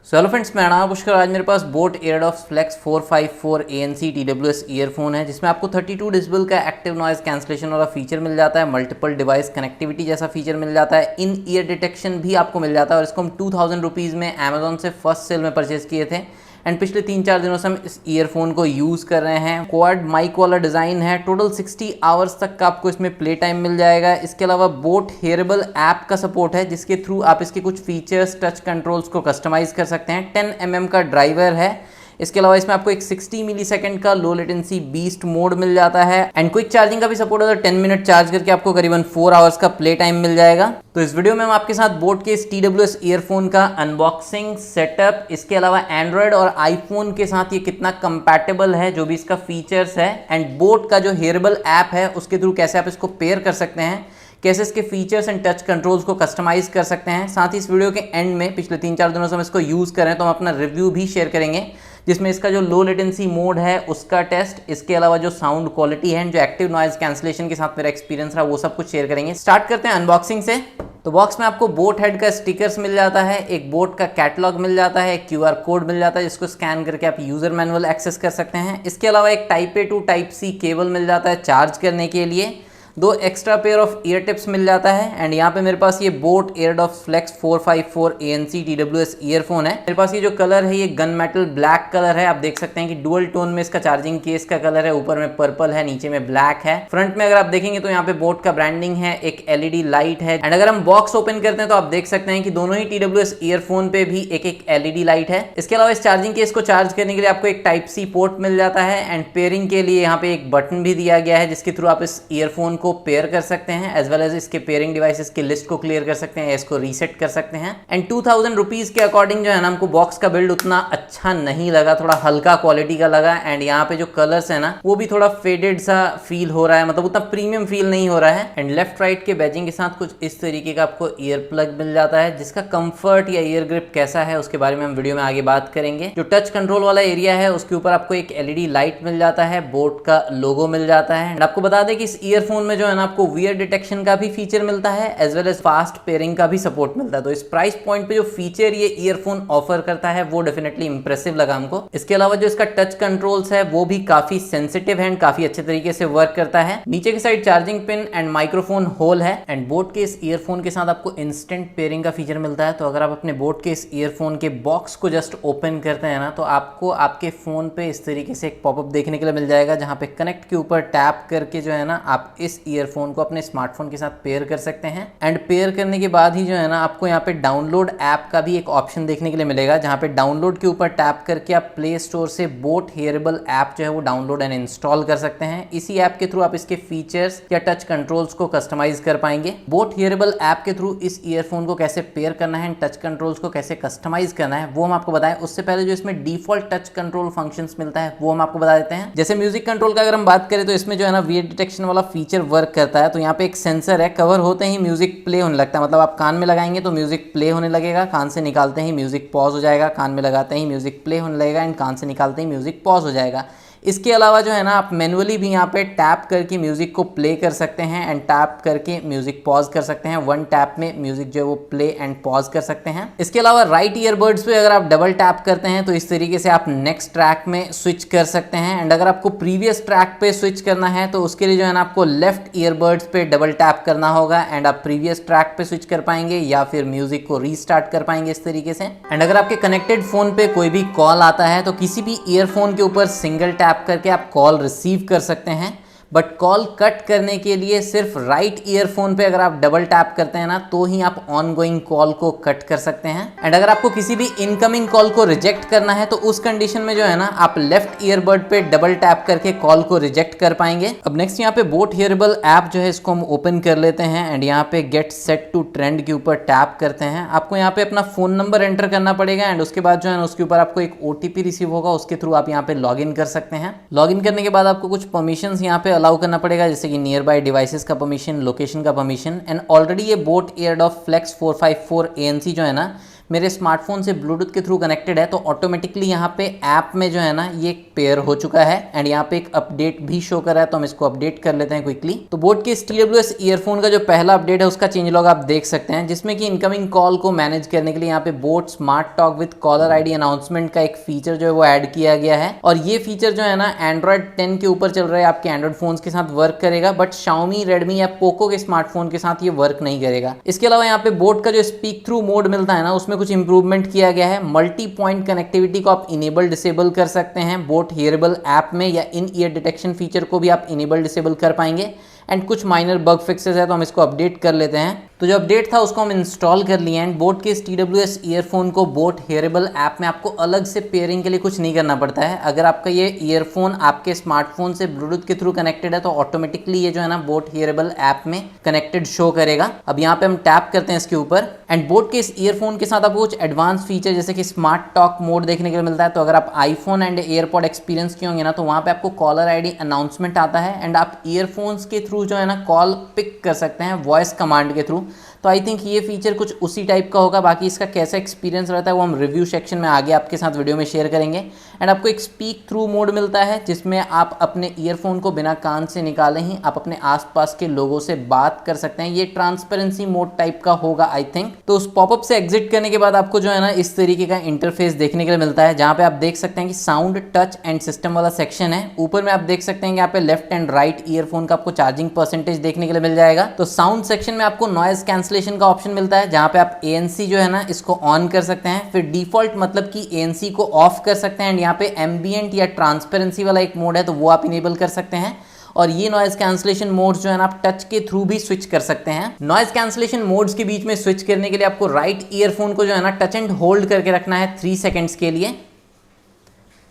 Hello friends, मैं नाम पुष्कर। आज मेरे पास boat airdopes flex 454 ANC TWS earphone है, जिसमें आपको 32 डेसिबल का एक्टिव नॉइज कैंसलेशन वाला फीचर मिल जाता है। मल्टीपल डिवाइस कनेक्टिविटी जैसा फीचर मिल जाता है। इन ईयर डिटेक्शन भी आपको मिल जाता है और इसको हम 2000 रुपीज़ में अमेजोन से फर्स्ट सेल में परचेज किए थे एंड पिछले 3-4 दिनों से हम इस ईयरफोन को यूज़ कर रहे हैं। क्वाड माइक वाला डिज़ाइन है। टोटल 60 आवर्स तक का आपको इसमें प्ले टाइम मिल जाएगा। इसके अलावा बोट हेयरेबल ऐप का सपोर्ट है, जिसके थ्रू आप इसके कुछ फीचर्स, टच कंट्रोल्स को कस्टमाइज़ कर सकते हैं। 10 mm का ड्राइवर है। इसके अलावा इसमें आपको एक 60 मिलीसेकंड का लो लेटेंसी बीस्ट मोड मिल जाता है एंड क्विक चार्जिंग का भी सपोर्ट है। तो 10 मिनट चार्ज करके आपको करीबन 4 आवर्स का प्ले टाइम मिल जाएगा। तो इस वीडियो में हम आपके साथ बोट के इस TWS ईयरफोन का अनबॉक्सिंग, सेटअप, इसके अलावा एंड्रॉयड और आईफोन के साथ ये कितना कंपैटिबल है, जो भी इसका फीचर्स है, एंड बोट का जो हेयरेबल ऐप है उसके थ्रू कैसे आप इसको पेयर कर सकते हैं, कैसे इसके फीचर्स एंड टच कंट्रोल्स को कस्टमाइज कर सकते हैं। साथ ही इस वीडियो के एंड में पिछले 3-4 दिनों से हम इसको यूज़ कर रहे हैं, तो हम अपना रिव्यू भी शेयर करेंगे, जिसमें इसका जो लो लेटेंसी मोड है उसका टेस्ट, इसके अलावा जो साउंड क्वालिटी है, जो एक्टिव नॉइज कैंसलेशन के साथ मेरा एक्सपीरियंस रहा, वो सब कुछ शेयर करेंगे। स्टार्ट करते हैं अनबॉक्सिंग से। तो बॉक्स में आपको बोट हेड का स्टिकर्स मिल जाता है, एक बोट का कैटलॉग मिल जाता है, एक QR कोड मिल जाता है जिसको स्कैन करके आप यूजर मैनुअल एक्सेस कर सकते हैं। इसके अलावा एक Type A to Type C cable मिल जाता है चार्ज करने के लिए। 2 extra pair of ear tips मिल जाता है एंड यहाँ पे मेरे पास ये boat airdopes flex 454 ANC TWS earphone है। मेरे पास ये जो कलर है ये गन मेटल ब्लैक कलर है। आप देख सकते हैं कि डुअल टोन में इसका चार्जिंग केस का कलर है। ऊपर में पर्पल है, नीचे में ब्लैक है। फ्रंट में अगर आप देखेंगे तो यहाँ पे बोट का ब्रांडिंग है, एक LED लाइट है एंड अगर हम बॉक्स ओपन करते हैं तो आप देख सकते हैं कि दोनों ही TWS ईयरफोन पे भी एक LED लाइट है। इसके अलावा इस चार्जिंग केस को चार्ज करने के लिए आपको एक Type C पोर्ट मिल जाता है एंड पेयरिंग के लिए यहाँ पे एक बटन भी दिया गया है, जिसके थ्रू आप इस ईयरफोन को पेयर कर सकते हैं, एज वेल एज इसके पेयरिंग डिवाइसेस की लिस्ट को क्लियर कर सकते हैं, इसको रीसेट कर सकते हैं। एंड 2000 रुपीज के अकॉर्डिंग जो है ना, हमको बॉक्स का बिल्ड उतना अच्छा नहीं लगा, थोड़ा हल्का क्वालिटी का लगा एंड यहाँ पे जो कलर्स है ना वो भी थोड़ा फेडेड सा फील हो रहा है, मतलब उतना प्रीमियम फील नहीं हो रहा है। एंड लेफ्ट राइट के बैजिंग के साथ कुछ इस तरीके का आपको ईयर प्लग मिल जाता है, जिसका कंफर्ट या ईयर ग्रिप कैसा है उसके बारे में हम वीडियो में आगे बात करेंगे। जो टच कंट्रोल वाला एरिया है उसके ऊपर आपको एक LED लाइट मिल जाता है, बोट का लोगो मिल जाता है। एंड आपको बता दें कि इस ईयरफोन में जो है ना आपको वियर डिटेक्शन का भी फीचर मिलता है, as well as fast pairing का भी सपोर्ट मिलता है। तो इस प्राइस पॉइंट पे जो फीचर ये ईयरफोन ऑफर करता है वो डेफिनेटली इंप्रेसिव लगा हमको। इसके अलावा जो इसका टच कंट्रोल्स है वो भी काफी सेंसिटिव है एंड काफी अच्छे तरीके से वर्क करता है। नीचे की side charging pin and microphone hole है एंड बोट के इस ईयरफोन के साथ आपको इंस्टेंट पेयरिंग का फीचर मिलता है। तो अगर आप अपने बोट के इस ईयरफोन के बॉक्स को जस्ट ओपन करते हैं ना, तो आपको आपके फोन पे इस तरीके से एक पॉपअप देखने के लिए मिल जाएगा, जहां पे कनेक्ट के ऊपर टैप करके जो है ना आप इस ईयरफोन को अपने स्मार्टफोन के साथ पेयर कर सकते हैं। एंड पेयर करने के बाद ही जो है ना आपको यहाँ पे डाउनलोड ऐप का भी एक ऑप्शन देखने के लिए मिलेगा, जहाँ पे डाउनलोड के ऊपर टैप करके आप प्ले स्टोर से बोट हेयरेबल ऐप जो है वो डाउनलोड एंड इंस्टॉल कर सकते हैं। इसी ऐप के थ्रू आप इसके फीचर्स या टच कंट्रोल्स को कस्टमाइज कर पाएंगे। बोट हेयरेबल ऐप के थ्रू इस ईयरफोन को कैसे पेयर करना है, टच कंट्रोल्स को कैसे कस्टमाइज करना है, वो हम आपको बताएं। उससे पहले जो इसमें डिफॉल्ट टच कंट्रोल फंक्शंस मिलता है वो हम आपको बता देते हैं। जैसे म्यूजिक कंट्रोल का अगर हम बात करें तो इसमें जो है ना वियर डिटेक्शन वाला फीचर वर्क करता है। तो यहाँ पे एक सेंसर है, कवर होते ही म्यूजिक प्ले होने लगता है, मतलब आप कान में लगाएंगे तो म्यूजिक प्ले होने लगेगा, कान से निकालते ही म्यूजिक पॉज हो जाएगा, कान में लगाते ही म्यूजिक प्ले होने लगेगा एंड कान से निकालते ही म्यूजिक पॉज हो जाएगा। इसके अलावा जो है ना आप मैनुअली भी यहाँ पे टैप करके म्यूजिक को प्ले कर सकते हैं एंड टैप करके म्यूजिक पॉज कर सकते हैं। वन टैप में म्यूजिक जो है वो प्ले एंड पॉज कर सकते हैं। इसके अलावा राइट ईयरबड्स पे अगर आप डबल टैप करते हैं तो इस तरीके से आप नेक्स्ट ट्रैक में स्विच कर सकते हैं एंड अगर आपको प्रीवियस ट्रैक पे स्विच करना है तो उसके लिए जो है ना आपको लेफ्ट ईयरबड्स पे डबल टैप करना होगा एंड आप प्रीवियस ट्रैक पे स्विच कर पाएंगे या फिर म्यूजिक को रीस्टार्ट कर पाएंगे इस तरीके से। एंड अगर आपके कनेक्टेड फोन पे कोई भी कॉल आता है तो किसी भी ईयरफोन के ऊपर सिंगल टैप करके आप कॉल रिसीव कर सकते हैं, बट कॉल कट करने के लिए सिर्फ राइट ईयरफोन पे अगर आप डबल टैप करते हैं ना तो ही आप ऑनगोइंग कॉल को कट कर सकते हैं। एंड अगर आपको किसी भी इनकमिंग कॉल को रिजेक्ट करना है तो उस कंडीशन में जो है ना आप लेफ्ट ईयरबड पे डबल टैप करके कॉल को रिजेक्ट कर पाएंगे। अब नेक्स्ट यहाँ पे बोट हेयरेबल ऐप जो है इसको हम ओपन कर लेते हैं एंड यहाँ पे गेट सेट टू ट्रेंड के ऊपर टैप करते हैं। आपको यहाँ पे अपना फोन नंबर एंटर करना पड़ेगा एंड उसके बाद जो है ना उसके ऊपर आपको एक OTP रिसीव होगा, उसके थ्रू आप यहाँ पे लॉग इन कर सकते हैं। लॉग इन करने के बाद आपको कुछ परमिशंस यहाँ पे अलाउ करना पड़ेगा, जैसे कि नियर बाय डिवाइसेस का परमिशन, लोकेशन का परमिशन। एंड ऑलरेडी ये बोट एयरडॉप्स फ्लेक्स 454 ANC जो है ना मेरे स्मार्टफोन से ब्लूटूथ के थ्रू कनेक्टेड है, तो ऑटोमेटिकली यहाँ पे ऐप में जो है ना ये पेयर हो चुका है एंड यहाँ पे एक अपडेट भी शो कर रहा है, तो हम इसको अपडेट कर लेते हैं क्विकली। तो बोट के इस TWS ईयरफोन का जो पहला अपडेट है उसका चेंज लॉग आप देख सकते हैं, जिसमें कि इनकमिंग कॉल को मैनेज करने के लिए यहाँ पे boat smart talk with caller ID announcement का एक फीचर जो है वो ऐड किया गया है। और ये फीचर जो है ना एंड्रॉइड 10 के ऊपर चल रहा है, आपके एंड्रॉइड फोन के साथ वर्क करेगा, बट Xiaomi, रेडमी या पोको के स्मार्टफोन के साथ ये वर्क नहीं करेगा। इसके अलावा यहाँ पे बोट का जो स्पीक थ्रू मोड मिलता है ना उसमें कुछ इंप्रूवमेंट किया गया है। मल्टी पॉइंट कनेक्टिविटी को आप इनेबल डिसेबल कर सकते हैं बोट हियरेबल ऐप में, या इन ईयर डिटेक्शन फीचर को भी आप इनेबल डिसेबल कर पाएंगे। एंड कुछ माइनर बग फिक्सेस है, तो हम इसको अपडेट कर लेते हैं। तो जो अपडेट था उसको हम इंस्टॉल कर लिए एंड बोट के इस TWS ईयरफोन को बोट हियरेबल ऐप में आपको अलग से पेयरिंग के लिए कुछ नहीं करना पड़ता है। अगर आपका ये ईयरफोन आपके स्मार्टफोन से ब्लूटूथ के थ्रू कनेक्टेड है तो ऑटोमेटिकली ये जो है ना बोट हियरेबल ऐप में कनेक्टेड शो करेगा। अब यहाँ पे हम टैप करते हैं इसके ऊपर एंड बोट के इस ईयरफोन के साथ आपको कुछ एडवांस फीचर जैसे कि स्मार्ट टॉक मोड देखने के लिए मिलता है। तो अगर आप आईफोन एंड एयरपॉड एक्सपीरियंस किए होंगे ना तो वहाँ पे आपको कॉलर आईडी अनाउंसमेंट आता है एंड आप ईयरफोन्स के थ्रू जो है ना कॉल पिक कर सकते हैं वॉइस कमांड के थ्रू। तो आई थिंक ये फीचर कुछ उसी टाइप का होगा। बाकी इसका कैसा एक्सपीरियंस रहता है वो हम रिव्यू सेक्शन में आगे आपके साथ वीडियो में शेयर करेंगे। एंड आपको एक स्पीक थ्रू मोड मिलता है जिसमें आप अपने ईयरफोन को बिना कान से निकाले ही आप अपने आसपास के लोगों से बात कर सकते हैं। ये ट्रांसपेरेंसी मोड टाइप का होगा आई थिंक। तो उस पॉपअप से एग्जिट करने के बाद आपको जो है ना इस तरीके का इंटरफेस देखने के लिए मिलता है, जहाँ पे आप देख सकते हैं कि साउंड, टच एंड सिस्टम वाला सेक्शन है। ऊपर में आप देख सकते हैं कि यहाँ पे लेफ्ट एंड राइट ईयरफोन का आपको चार्जिंग परसेंटेज देखने के लिए मिल जाएगा। तो साउंड सेक्शन में आपको नॉइज कैंसलेशन का ऑप्शन मिलता है, जहाँ पे आप ANC जो है ना इसको ऑन कर सकते हैं। फिर डिफॉल्ट मतलब कि ANC को ऑफ कर सकते हैं एंड यहाँ पे एम्बियंट या ट्रांसपेरेंसी वाला एक मोड है तो वो आप इनेबल कर सकते हैं। और ये नॉइज कैंसलेशन मोड्स जो है ना आप टच के थ्रू भी स्विच कर सकते हैं। नॉइज कैंसलेशन मोड्स के बीच में स्विच करने के लिए आपको राइट ईयरफोन को जो है ना टच एंड होल्ड करके रखना है 3 सेकेंड्स के लिए।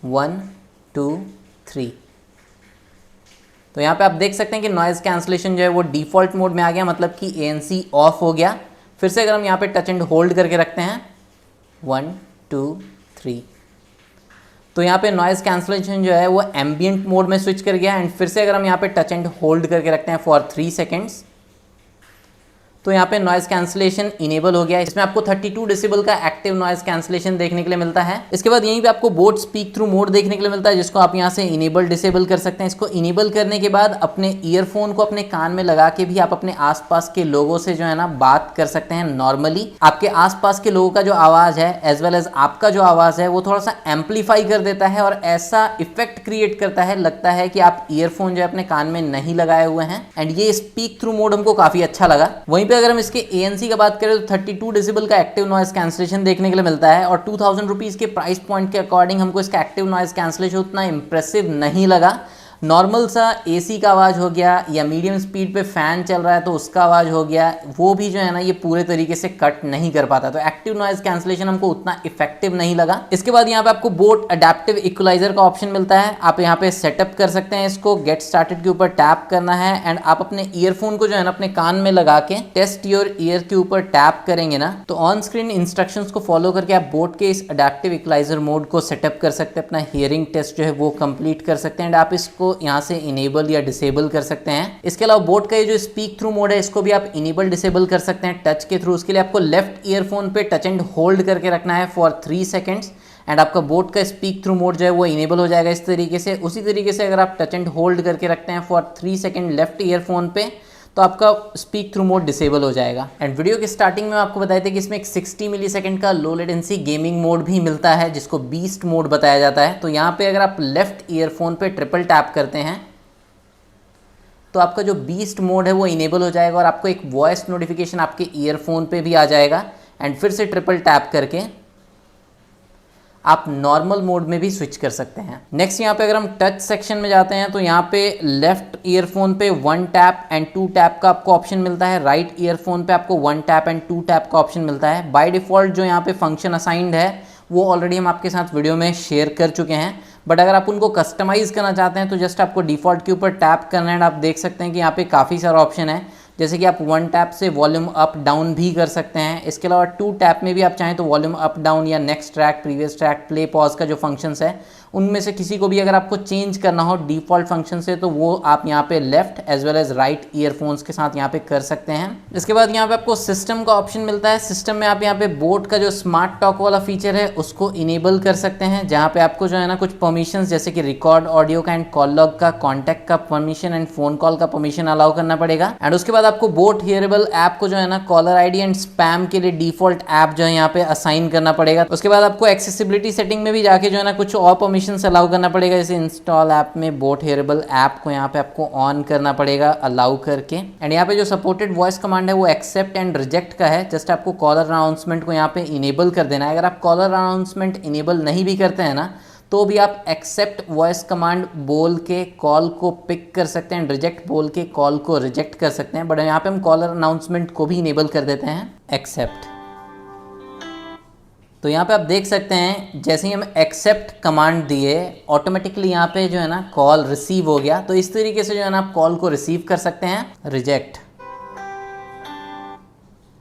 1 2 3। तो यहाँ पे आप देख सकते हैं कि नॉइज कैंसलेशन जो है वो डिफॉल्ट मोड में आ गया, मतलब कि ANC ऑफ हो गया। फिर से अगर हम यहाँ पे टच एंड होल्ड करके रखते हैं 1 2 3, तो यहाँ पे नॉइज कैंसलेशन जो है वो एम्बियंट मोड में स्विच कर गया। एंड फिर से अगर हम यहाँ पे टच एंड होल्ड करके रखते हैं फॉर 3 सेकेंड्स तो यहाँ पे नॉइज कैंसलेशन इनेबल हो गया। इसमें आपको 32 डेसिबल का एक्टिव नॉइज कैंसलेशन देखने के लिए मिलता है। इसके बाद यहीं पे आपको बोट स्पीक थ्रू मोड देखने के लिए मिलता है, जिसको आप यहाँ से इनेबल डिसेबल कर सकते हैं। इसको इनेबल करने के बाद अपने ईयरफोन को अपने कान में लगा के भी आप अपने आसपास के लोगों से जो है ना बात कर सकते हैं। नॉर्मली आपके आसपास के लोगों का जो आवाज़ है एज वेल एज आपका जो आवाज़ है वो थोड़ा सा एम्पलीफाई कर देता है और ऐसा इफेक्ट क्रिएट करता है, लगता है कि आप ईयरफोन जो है अपने कान में नहीं लगाए हुए हैं। एंड ये स्पीक थ्रू मोड हमको काफ़ी अच्छा लगा। वहीं पे अगर हम इसके ANC का बात करें तो 32 डेसिबल का एक्टिव नॉइज कैंसलेशन देखने के लिए मिलता है और 2000 रुपीज़ के प्राइस पॉइंट के अकॉर्डिंग हमको इसका एक्टिव नॉइज कैंसलेशन उतना इंप्रेसिव नहीं लगा। नॉर्मल सा AC का आवाज़ हो गया या मीडियम स्पीड पे फैन चल रहा है तो उसका आवाज़ हो गया, वो भी जो है ना ये पूरे तरीके से कट नहीं कर पाता। तो एक्टिव नॉइज कैंसलेशन हमको उतना इफेक्टिव नहीं लगा। इसके बाद यहाँ पे आपको बोट अडेप्टिव इक्वलाइजर का ऑप्शन मिलता है। आप यहाँ पे सेटअप कर सकते हैं इसको। गेट स्टार्टेड के ऊपर टैप करना है एंड आप अपने ईयरफोन को जो है ना अपने कान में लगा के टेस्ट योर ईयर के ऊपर टैप करेंगे ना तो ऑन स्क्रीन इंस्ट्रक्शंस को फॉलो करके आप बोट के इस अडेप्टिव इक्वलाइजर मोड को सेटअप कर सकते हैं। अपना हियरिंग टेस्ट जो है वो कंप्लीट कर सकते हैं एंड आप इसको यहाँ से इनेबल या डिसेबल कर सकते हैं। इसके अलावा बोट का ये जो स्पीक थ्रू मोड है इसको भी आप इनेबल डिसेबल कर सकते हैं टच के थ्रू। उसके लिए आपको लेफ्ट ईयरफोन पे टच एंड होल्ड करके रखना है फॉर 3 सेकेंड्स एंड आपका बोट का स्पीक थ्रू मोड जो है वो इनेबल हो जाएगा इस तरीके से। उसी तरीके से अगर आप टच एंड होल्ड करके रखते हैं फॉर 3 सेकेंड लेफ्ट ईयरफोन पे तो आपका स्पीक थ्रू मोड डिसेबल हो जाएगा। एंड वीडियो के स्टार्टिंग में आपको बताए थे कि इसमें एक 60 मिलीसेकंड का लो लेटेंसी गेमिंग मोड भी मिलता है जिसको बीस्ट मोड बताया जाता है। तो यहाँ पे अगर आप लेफ्ट ईयरफोन पे ट्रिपल टैप करते हैं तो आपका जो बीस्ट मोड है वो इनेबल हो जाएगा और आपको एक वॉइस नोटिफिकेशन आपके ईयरफोन पे भी आ जाएगा। एंड फिर से ट्रिपल टैप करके आप नॉर्मल मोड में भी स्विच कर सकते हैं। नेक्स्ट यहाँ पे अगर हम टच सेक्शन में जाते हैं तो यहाँ पे लेफ्ट ईयरफोन पे 1 टैप एंड 2 टैप का आपको ऑप्शन मिलता है। राइट ईयरफोन पे आपको 1 टैप एंड 2 टैप का ऑप्शन मिलता है। बाय डिफ़ॉल्ट जो यहाँ पे फंक्शन असाइंड है वो ऑलरेडी हम आपके साथ वीडियो में शेयर कर चुके हैं, बट अगर आप उनको कस्टमाइज़ करना चाहते हैं तो जस्ट आपको डिफ़ॉल्ट के ऊपर टैप करना है। आप देख सकते हैं कि यहाँ पे काफ़ी सारा ऑप्शन है जैसे कि आप 1 टैप से वॉल्यूम अप डाउन भी कर सकते हैं। इसके अलावा 2 टैप में भी आप चाहें तो वॉल्यूम अप डाउन या next track, previous track, play pause का जो फंक्शंस है उनमें से किसी को भी अगर आपको चेंज करना हो डिफ़ॉल्ट फंक्शन से, तो वो आप यहाँ पे left as well as right earphones के साथ यहाँ पे कर सकते हैं। इसके बाद यहाँ पे आपको सिस्टम का ऑप्शन मिलता है। सिस्टम में आप यहाँ पे बोट का जो स्मार्ट टॉक वाला फीचर है उसको इनेबल कर सकते हैं, जहाँ पे आपको जो है ना कुछ परमिशंस जैसे कि रिकॉर्ड ऑडियो का एंड कॉल लॉग का, कॉन्टैक्ट का परमिशन एंड फोन कॉल का परमिशन अलाउ करना पड़ेगा। एंड उसके बाद आपको बोट हियरेबल ऐप को जो है ना कॉलर आईडी एंड स्पैम के लिए डिफॉल्ट ऐप जो है यहाँ पे असाइन करना पड़ेगा। उसके बाद आपको एक्सेसिबिलिटी सेटिंग में भी जाके जो है ना कुछ और परमिशंस अलाउ करना पड़ेगा, जैसे इंस्टॉल ऐप में बोट हियरेबल ऐप को यहाँ पे आपको ऑन करना पड़ेगा अलाउ करके। एंड यहाँ पे जो सपोर्टेड वॉइस कमांड है वो एक्सेप्ट एंड रिजेक्ट का है। जस्ट आपको कॉलर अनाउंसमेंट को यहाँ पे इनेबल कर देना है। अगर आप कॉलर अनाउंसमेंट इनेबल नहीं भी करते हैं ना तो भी आप एक्सेप्ट वॉइस कमांड बोल के कॉल को पिक कर सकते हैं, रिजेक्ट बोल के कॉल को रिजेक्ट कर सकते हैं। बट यहाँ पे हम कॉलर अनाउंसमेंट को भी इनेबल कर देते हैं एक्सेप्ट। तो यहाँ पे आप देख सकते हैं जैसे ही हम एक्सेप्ट कमांड दिए ऑटोमेटिकली यहाँ पे जो है ना कॉल रिसीव हो गया। तो इस तरीके से जो है ना आप कॉल को रिसीव कर सकते हैं। Reject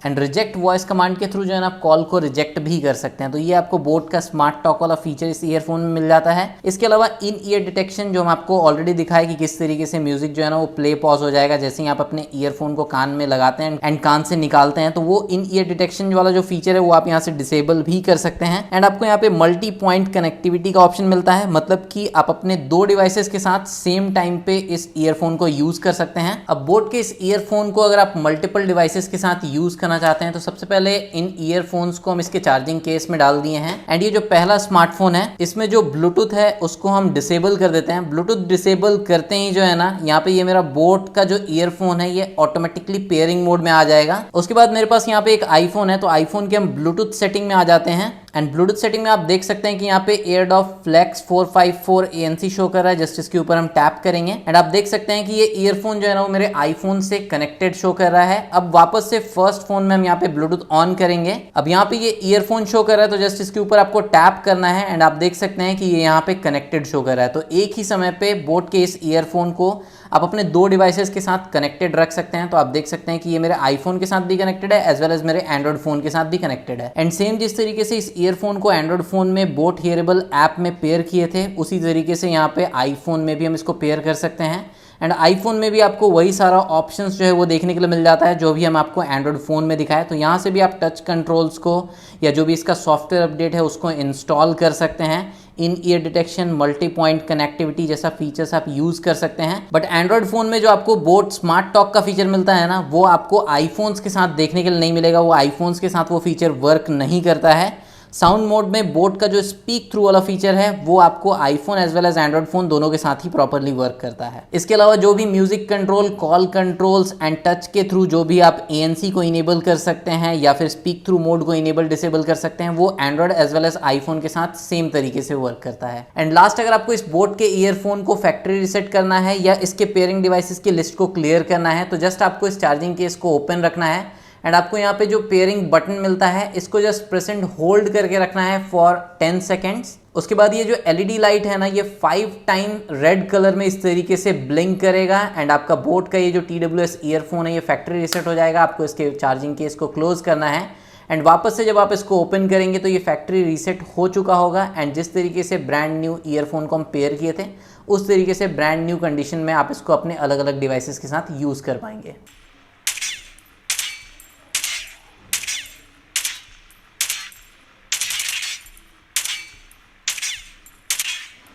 and reject voice command के थ्रू जो है ना आप कॉल को रिजेक्ट भी कर सकते हैं। तो ये आपको बोट का स्मार्ट टॉक वाला फीचर इस ईयरफोन में मिल जाता है। इसके अलावा इन ईयर डिटेक्शन जो हम आपको ऑलरेडी दिखाया कि किस तरीके से म्यूजिक जो है ना वो प्ले पॉज हो जाएगा जैसे ही आप अपने ईयरफोन को कान में लगाते हैं एंड कान से निकालते हैं, तो वो इन ईयर डिटेक्शन वाला जो फीचर है वो आप यहाँ से डिसेबल भी कर सकते हैं। एंड आपको यहाँ पे मल्टी पॉइंट कनेक्टिविटी का ऑप्शन मिलता है, मतलब कि आप अपने 2 डिवाइसेस के साथ सेम टाइम पे इस ईयरफोन को यूज कर सकते हैं। अब बोट के इस ईयरफोन को अगर आप मल्टीपल डिवाइसेस के साथ यूज करना चाहते हैं तो सबसे पहले इन ईयरफोन्स को हम इसके चार्जिंग केस में डाल दिए हैं। एंड ये जो पहला स्मार्टफोन है इसमें जो ब्लूटूथ है उसको हम डिसेबल कर देते हैं। ब्लूटूथ डिसेबल करते ही जो है ना यहाँ पे ये मेरा बोट का जो ईयरफोन है ये ऑटोमेटिकली पेयरिंग मोड में आ जाएगा। उसके बाद मेरे पास यहाँ पे एक आईफोन है, तो आईफोन के हम ब्लूटूथ सेटिंग में आ जाते हैं। एंड ब्लूटूथ सेटिंग में आप देख सकते हैं कि यहाँ पे एयरडॉफ फ्लेक्स 454 ANC शो कर रहा है। जस्ट इसके ऊपर हम टैप करेंगे एंड आप देख सकते हैं कि ये ईयरफोन जो है ना वो मेरे आईफोन से कनेक्टेड शो कर रहा है। अब वापस से फर्स्ट फोन में हम यहाँ पे ब्लूटूथ ऑन करेंगे। अब यहाँ पे ये ईयरफोन शो कर रहा है तो जस्ट इसके ऊपर आपको टैप करना है एंड आप देख सकते हैं कि ये यहाँ पे कनेक्टेड शो कर रहा है। तो एक ही समय पे बोट के इस ईयरफोन को आप अपने 2 डिवाइसेस के साथ कनेक्टेड रख सकते हैं। तो आप देख सकते हैं कि ये मेरे आईफोन के साथ भी कनेक्टेड है एज वेल एज मेरे एंड्रॉइड फोन के साथ भी कनेक्टेड है। एंड सेम जिस तरीके से इस ईयरफोन को एंड्रॉइड फोन में बोट हियरेबल ऐप में पेयर किए थे उसी तरीके से यहाँ पे आईफोन में भी हम इसको पेयर कर सकते हैं। एंड आईफोन में भी आपको वही सारा ऑप्शंस जो है वो देखने के लिए मिल जाता है जो भी हम आपको एंड्रॉइड फ़ोन में दिखाए। तो यहाँ से भी आप टच कंट्रोल्स को या जो भी इसका सॉफ्टवेयर अपडेट है उसको इंस्टॉल कर सकते हैं। In ear detection, multi point connectivity जैसा फीचर्स आप यूज़ कर सकते हैं। बट एंड्रॉइड फ़ोन में जो आपको बोट स्मार्ट टॉक का फीचर मिलता है ना वो आपको आईफोन्स के साथ देखने के लिए नहीं मिलेगा। वो आईफोन्स के साथ वो फीचर वर्क नहीं करता है। साउंड मोड में बोट का जो स्पीक थ्रू वाला फीचर है वो आपको iPhone as well as Android phone दोनों के साथ ही प्रॉपर्ली वर्क करता है। इसके अलावा जो भी music control, call controls and touch के थ्रू जो भी आप ANC को इनेबल कर सकते हैं या फिर स्पीक थ्रू मोड को इनेबल डिसेबल कर सकते हैं वो Android as well as iPhone के साथ सेम तरीके से वर्क करता है। एंड लास्ट, अगर आपको इस बोट के ईयरफोन को फैक्ट्री रिसेट करना है या इसके पेयरिंग डिवाइसेस की लिस्ट को क्लियर करना है तो जस्ट आपको इस चार्जिंग केस को ओपन रखना है एंड आपको यहाँ पे जो पेयरिंग बटन मिलता है इसको जस्ट प्रेस एंड होल्ड करके रखना है फॉर 10 सेकेंड्स। उसके बाद ये जो LED लाइट है ना ये 5 टाइम रेड कलर में इस तरीके से ब्लिंक करेगा एंड आपका बोट का ये जो TWS ईयरफोन है ये फैक्ट्री रीसेट हो जाएगा। आपको इसके चार्जिंग केस को क्लोज करना है एंड वापस से जब आप इसको ओपन करेंगे तो ये फैक्ट्री रीसेट हो चुका होगा एंड जिस तरीके से ब्रांड न्यू ईयरफोन को हम पेयर किए थे उस तरीके से ब्रांड न्यू कंडीशन में आप इसको अपने अलग अलग डिवाइसेस के साथ यूज़ कर पाएंगे।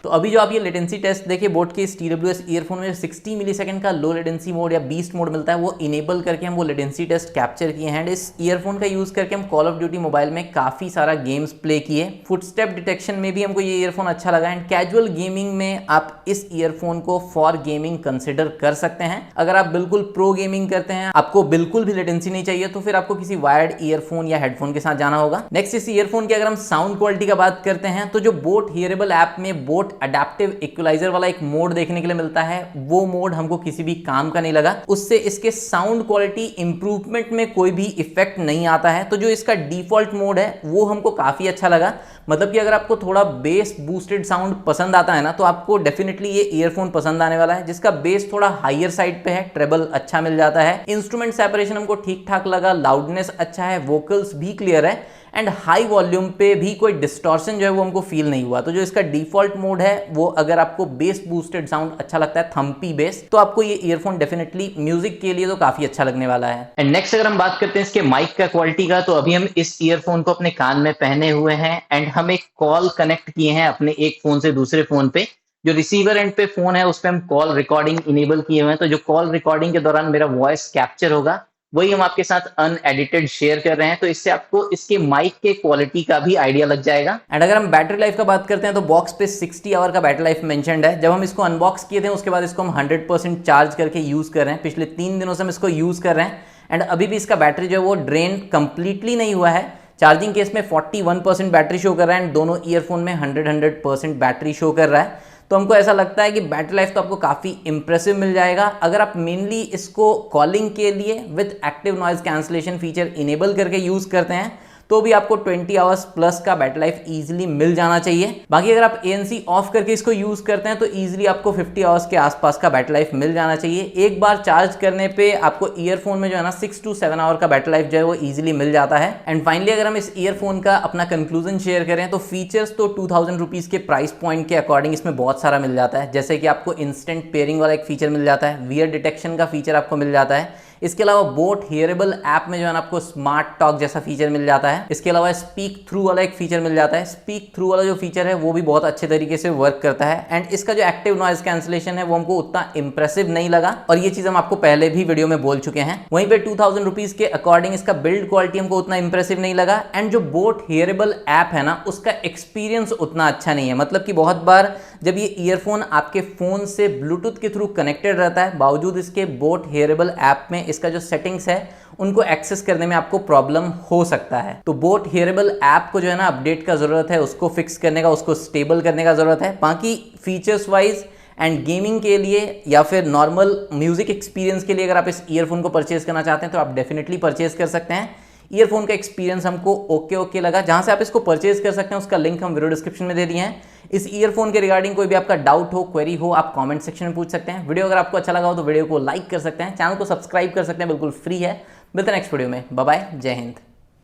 तो अभी जो आप ये लेटेंसी टेस्ट देखिए बोट के इस TWS ईयरफोन में 60 मिलीसेकंड का लो लेटेंसी मोड या बीस्ट मोड मिलता है वो इनेबल करके हम वो लेटेंसी टेस्ट कैप्चर किए हैं। इस ईयरफोन का यूज़ करके हम कॉल ऑफ ड्यूटी मोबाइल में काफ़ी सारा गेम्स प्ले किए। फुटस्टेप डिटेक्शन में भी हमको ये ईयरफोन अच्छा लगा एंड कैजुअल गेमिंग में आप इस ईयरफोन को फॉर गेमिंग कंसिडर कर सकते हैं। अगर आप बिल्कुल प्रो गेमिंग करते हैं, आपको बिल्कुल भी लेटेंसी नहीं चाहिए तो फिर आपको किसी वायर्ड ईयरफोन या हेडफोन के साथ जाना होगा। नेक्स्ट, इस ईयरफोन की अगर हम साउंड क्वालिटी का बात करते हैं तो जो बोट हियरेबल ऐप में बोट बोट अडेप्टिव इक्वलाइजर वाला एक मोड देखने के लिए मिलता है, वो मोड हमको किसी भी काम का नहीं लगा। उससे इसके साउंड क्वालिटी इंप्रूवमेंट में कोई भी इफेक्ट नहीं आता है। तो जो इसका डिफॉल्ट मोड है वो हमको काफी अच्छा लगा। मतलब कि अगर आपको थोड़ा बेस बूस्टेड साउंड पसंद आता है ना, तो आपको डेफिनेटली ये ईयरफोन पसंद आने वाला है, जिसका बेस थोड़ा हायर साइड पे है, ट्रेबल अच्छा मिल जाता है, इंस्ट्रूमेंट सेपरेशन हमको ठीक ठाक लगा, लाउडनेस अच्छा है, वोकल्स भी क्लियर है एंड हाई वॉल्यूम पे भी कोई डिस्टॉर्शन जो है वो हमको फील नहीं हुआ। तो जो इसका डिफॉल्ट मोड है वो, अगर आपको बेस बूस्टेड साउंड अच्छा लगता है, थम्पी बेस, तो आपको ये ईयरफोन डेफिनेटली म्यूजिक के लिए तो काफी अच्छा लगने वाला है। एंड नेक्स्ट अगर हम बात करते हैं इसके माइक का क्वालिटी का, तो अभी हम इस ईयरफोन को अपने कान में पहने हुए हैं एंड हम एक कॉल कनेक्ट किए हैं अपने एक फोन से दूसरे फोन पे। जो रिसीवर एंड पे फोन है उस पे हम कॉल रिकॉर्डिंग इनेबल किए हुए हैं। तो जो कॉल रिकॉर्डिंग के दौरान मेरा वॉइस कैप्चर होगा वही हम आपके साथ अनएडिटेड शेयर कर रहे हैं। तो इससे आपको इसके माइक के क्वालिटी का भी आइडिया लग जाएगा। एंड अगर हम बैटरी लाइफ का बात करते हैं तो बॉक्स पे 60 आवर का बैटरी लाइफ मेंशन्ड है। जब हम इसको अनबॉक्स किए थे उसके बाद इसको हम 100% चार्ज करके यूज कर रहे हैं। पिछले 3 दिनों से हम इसको यूज कर रहे हैं एंड अभी भी इसका बैटरी जो है वो ड्रेन कंप्लीटली नहीं हुआ है। चार्जिंग केस में 41% बैटरी शो कर रहा है एंड दोनों ईयरफोन में 100% बैटरी शो कर रहा है। तो हमको ऐसा लगता है कि बैटरी लाइफ तो आपको काफ़ी इंप्रेसिव मिल जाएगा। अगर आप मेनली इसको कॉलिंग के लिए with active noise cancellation feature enable करके यूज़ करते हैं तो भी आपको 20 आवर्स प्लस का बैटरी लाइफ इजीली मिल जाना चाहिए। बाकी अगर आप ANC ऑफ करके इसको यूज़ करते हैं तो इजीली आपको 50 आवर्स के आसपास का बैटरी लाइफ मिल जाना चाहिए। एक बार चार्ज करने पे आपको ईयरफोन में जो है ना 6 to 7 आवर का बैटरी लाइफ जो है वो इजीली मिल जाता है। एंड फाइनली अगर हम इस ईयरफोन का अपना कंक्लूजन शेयर करें तो फीचर्स तो 2000 रुपीज़ के प्राइस पॉइंट के अकॉर्डिंग इसमें बहुत सारा मिल जाता है। जैसे कि आपको इंस्टेंट पेयरिंग वाला एक फीचर मिल जाता है, वियर डिटेक्शन का फीचर आपको मिल जाता है। इसके अलावा बोट हियरेबल ऐप में जो है ना आपको स्मार्ट टॉक जैसा फीचर मिल जाता है। इसके अलावा स्पीक थ्रू वाला एक फीचर मिल जाता है। स्पीक थ्रू वाला जो फीचर है वो भी बहुत अच्छे तरीके से वर्क करता है एंड इसका जो एक्टिव नॉइज कैंसलेशन है वो हमको उतना इंप्रेसिव नहीं लगा और ये चीज हम आपको पहले भी वीडियो में बोल चुके हैं। वहीं पे 2000 रुपीज के अकॉर्डिंग इसका बिल्ड क्वालिटी हमको उतना इंप्रेसिव नहीं लगा एंड जो बोट हियरेबल ऐप है ना उसका एक्सपीरियंस उतना अच्छा नहीं है। मतलब कि बहुत बार जब ये ईयरफोन आपके फोन से ब्लूटूथ के थ्रू कनेक्टेड रहता है, बावजूद इसके बोट हियरेबल ऐप में इसका जो सेटिंग्स है उनको एक्सेस करने में आपको प्रॉब्लम हो सकता है। तो बोट हियरेबल ऐप को जो है ना अपडेट का जरूरत है, उसको फिक्स करने का, उसको स्टेबल करने का जरूरत है। बाकी फीचर्स वाइज एंड गेमिंग के लिए या फिर नॉर्मल म्यूजिक एक्सपीरियंस के लिए अगर आप इस ईयरफोन को परचेज करना चाहते हैं तो आप डेफिनेटली परचेज कर सकते हैं। ईयरफोन का एक्सपीरियंस हमको ओके लगा। जहां से आप इसको परचेज कर सकते हैं उसका लिंक हम वीडियो डिस्क्रिप्शन में दे दिए हैं। इस ईयरफोन के रिगार्डिंग कोई भी आपका डाउट हो, क्वेरी हो, आप कमेंट सेक्शन में पूछ सकते हैं। वीडियो अगर आपको अच्छा लगा हो तो वीडियो को लाइक कर सकते हैं, चैनल को सब्सक्राइब कर सकते हैं, बिल्कुल फ्री है। मिलते हैं नेक्स्ट वीडियो में। बाय बाय, जय हिंद।